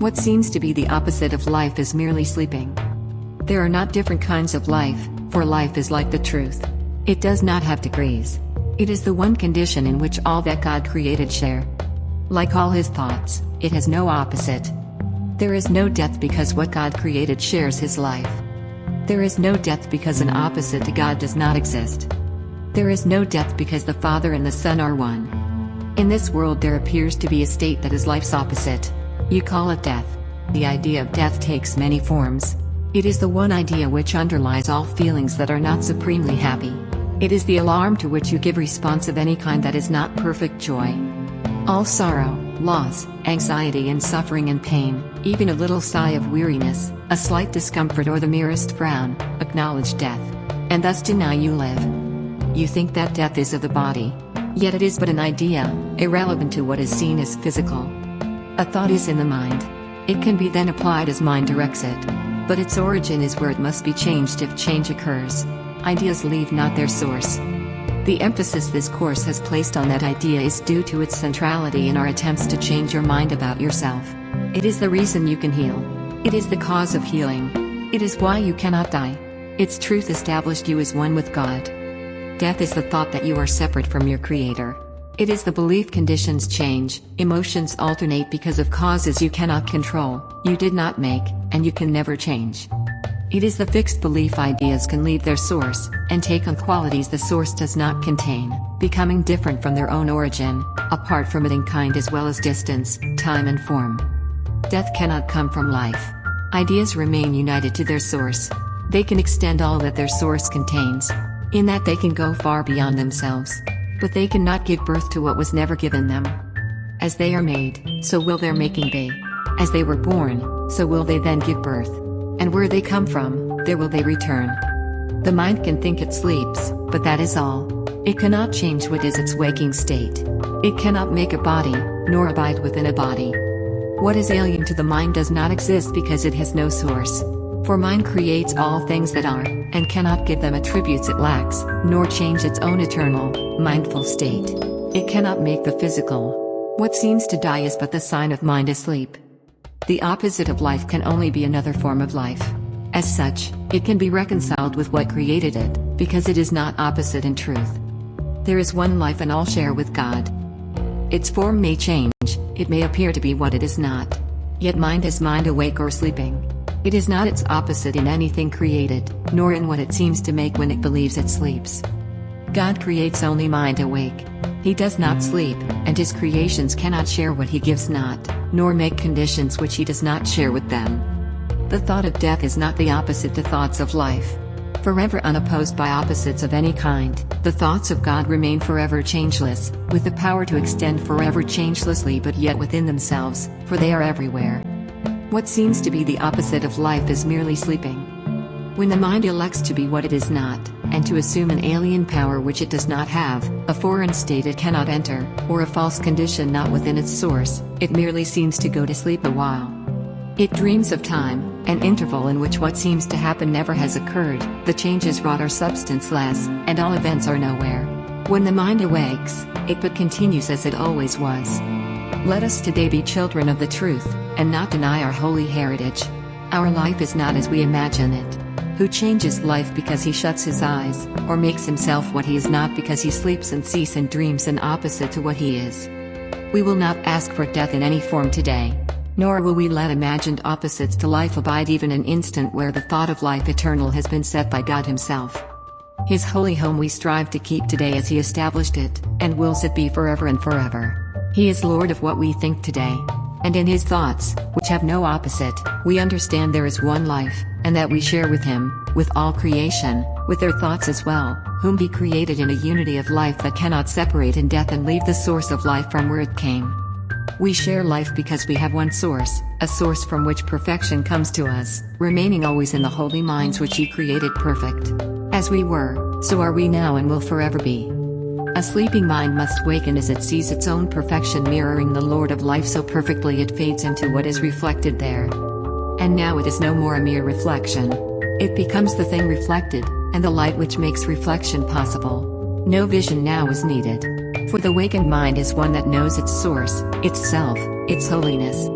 What seems to be the opposite of life is merely sleeping. There are not different kinds of life, for life is like the truth. It does not have degrees. It is the one condition in which all that God created share. Like all his thoughts, it has no opposite. There is no death because what God created shares his life. There is no death because an opposite to God does not exist. There is no death because the Father and the Son are one. In this world there appears to be a state that is life's opposite. You call it death. The idea of death takes many forms. It is the one idea which underlies all feelings that are not supremely happy. It is the alarm to which you give response of any kind that is not perfect joy. All sorrow, loss, anxiety and suffering and pain, even a little sigh of weariness, a slight discomfort or the merest frown, acknowledge death. And thus deny you live. You think that death is of the body. Yet it is but an idea, irrelevant to what is seen as physical. A thought is in the mind. It can be then applied as mind directs it. But its origin is where it must be changed if change occurs. Ideas leave not their source. The emphasis this course has placed on that idea is due to its centrality in our attempts to change your mind about yourself. It is the reason you can heal. It is the cause of healing. It is why you cannot die. Its truth established you as one with God. Death is the thought that you are separate from your Creator. It is the belief conditions change, emotions alternate because of causes you cannot control, you did not make, and you can never change. It is the fixed belief ideas can leave their source, and take on qualities the source does not contain, becoming different from their own origin, apart from it in kind as well as distance, time and form. Death cannot come from life. Ideas remain united to their source. They can extend all that their source contains. In that they can go far beyond themselves. But they cannot give birth to what was never given them. As they are made, so will their making be. As they were born, so will they then give birth. And where they come from, there will they return. The mind can think it sleeps, but that is all. It cannot change what is its waking state. It cannot make a body, nor abide within a body. What is alien to the mind does not exist because it has no source. For mind creates all things that are, and cannot give them attributes it lacks, nor change its own eternal, mindful state. It cannot make the physical. What seems to die is but the sign of mind asleep. The opposite of life can only be another form of life. As such, it can be reconciled with what created it, because it is not opposite in truth. There is one life and all share with God. Its form may change, it may appear to be what it is not. Yet mind is mind awake or sleeping. It is not its opposite in anything created, nor in what it seems to make when it believes it sleeps. God creates only mind awake. He does not sleep, and his creations cannot share what he gives not, nor make conditions which he does not share with them. The thought of death is not the opposite to thoughts of life. Forever unopposed by opposites of any kind, the thoughts of God remain forever changeless, with the power to extend forever changelessly but yet within themselves, for they are everywhere. What seems to be the opposite of life is merely sleeping. When the mind elects to be what it is not, and to assume an alien power which it does not have, a foreign state it cannot enter, or a false condition not within its source, it merely seems to go to sleep a while. It dreams of time, an interval in which what seems to happen never has occurred, the changes wrought are substanceless, and all events are nowhere. When the mind awakes, it but continues as it always was. Let us today be children of the truth, and not deny our holy heritage. Our life is not as we imagine it. Who changes life because he shuts his eyes, or makes himself what he is not because he sleeps and sees and dreams an opposite to what he is. We will not ask for death in any form today. Nor will we let imagined opposites to life abide even an instant where the thought of life eternal has been set by God himself. His holy home we strive to keep today as he established it, and wills it be forever and forever. He is Lord of what we think today. And in his thoughts, which have no opposite, we understand there is one life, and that we share with him, with all creation, with their thoughts as well, whom he created in a unity of life that cannot separate in death and leave the source of life from where it came. We share life because we have one source, a source from which perfection comes to us, remaining always in the holy minds which he created perfect. As we were, so are we now and will forever be. A sleeping mind must waken as it sees its own perfection mirroring the Lord of life so perfectly it fades into what is reflected there. And now it is no more a mere reflection. It becomes the thing reflected, and the light which makes reflection possible. No vision now is needed. For the wakened mind is one that knows its source, its self, its holiness.